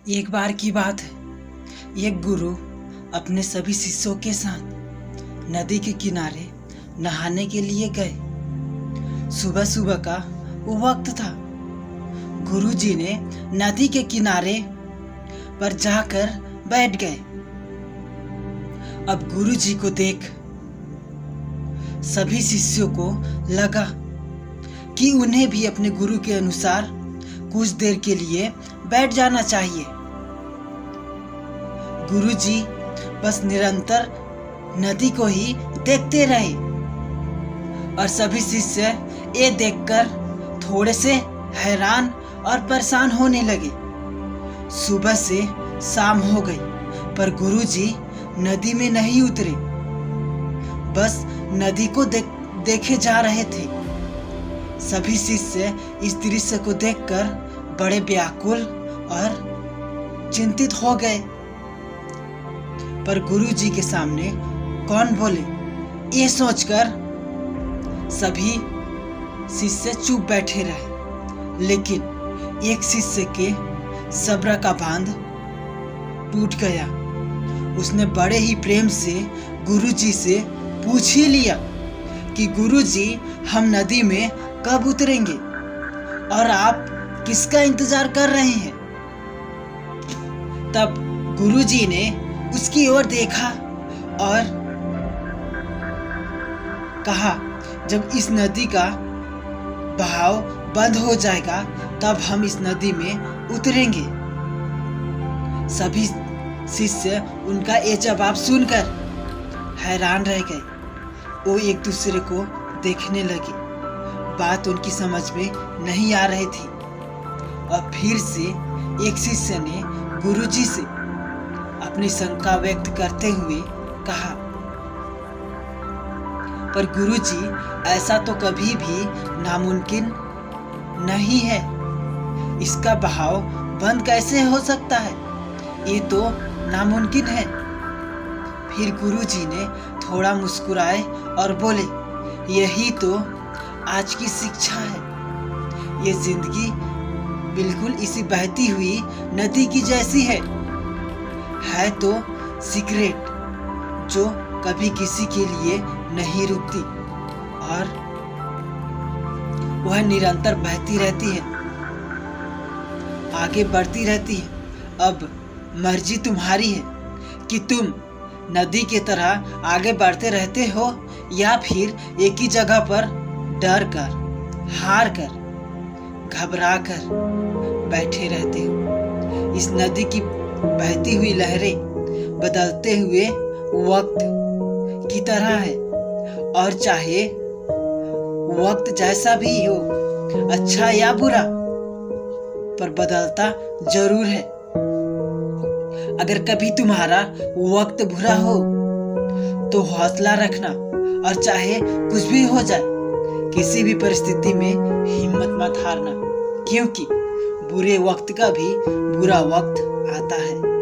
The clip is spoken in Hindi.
एक बार की बात है। एक गुरु अपने सभी शिष्यों के साथ नदी के किनारे नहाने के लिए गए। सुबह सुबह का वो वक्त था। गुरुजी ने नदी के किनारे पर जाकर बैठ गए। अब गुरुजी को देख सभी शिष्यों को लगा कि उन्हें भी अपने गुरु के अनुसार कुछ देर के लिए बैठ जाना चाहिए। गुरुजी बस निरंतर नदी को ही देखते रहे और सभी शिष्य ये देखकर थोड़े से हैरान और परेशान होने लगे। सुबह से शाम हो गई पर गुरुजी नदी में नहीं उतरे, बस नदी को देखे जा रहे थे। सभी शिष्य इस दृश्य को देखकर बड़े व्याकुल और चिंतित हो गए। पर गुरुजी के सामने कौन बोले, ये सोचकर सभी शिष्य चुप बैठे रहे। लेकिन एक शिष्य के सब्र का बांध टूट गया। उसने बड़े ही प्रेम से गुरुजी से पूछ ही लिया कि गुरुजी, हम नदी में कब उतरेंगे और आप किसका इंतजार कर रहे हैं। तब गुरुजी ने उसकी ओर देखा और कहा, जब इस नदी का बहाव बंद हो जाएगा तब हम इस नदी में उतरेंगे। सभी शिष्य उनका ये जवाब सुनकर हैरान रह गए। वो एक दूसरे को देखने लगे। बात उनकी समझ में नहीं आ रही थी और फिर से एक शिष्य ने गुरुजी से अपनी शंका व्यक्त करते हुए कहा, पर गुरुजी, ऐसा तो कभी भी नामुमकिन नहीं है। इसका बहाव बंद कैसे हो सकता है? ये तो नामुमकिन है। फिर गुरुजी ने थोड़ा मुस्कुराए और बोले, यही तो आज की शिक्षा है। ये जिंदगी बिल्कुल इसी बहती हुई नदी की जैसी है तो सीक्रेट जो कभी किसी के लिए नहीं रुकती और वह निरंतर बहती रहती है, आगे बढ़ती रहती है। अब मर्जी तुम्हारी है कि तुम नदी की तरह आगे बढ़ते रहते हो या फिर एक ही जगह पर डर कर, हार कर, घबरा कर बैठे रहते हो। इस नदी की बहती हुई लहरें बदलते हुए वक्त की तरह है और चाहे वक्त जैसा भी हो, अच्छा या बुरा, पर बदलता जरूर है। अगर कभी तुम्हारा वक्त बुरा हो तो हौसला रखना और चाहे कुछ भी हो जाए, किसी भी परिस्थिति में हिम्मत मत हारना, क्योंकि बुरे वक्त का भी बुरा वक्त आता है।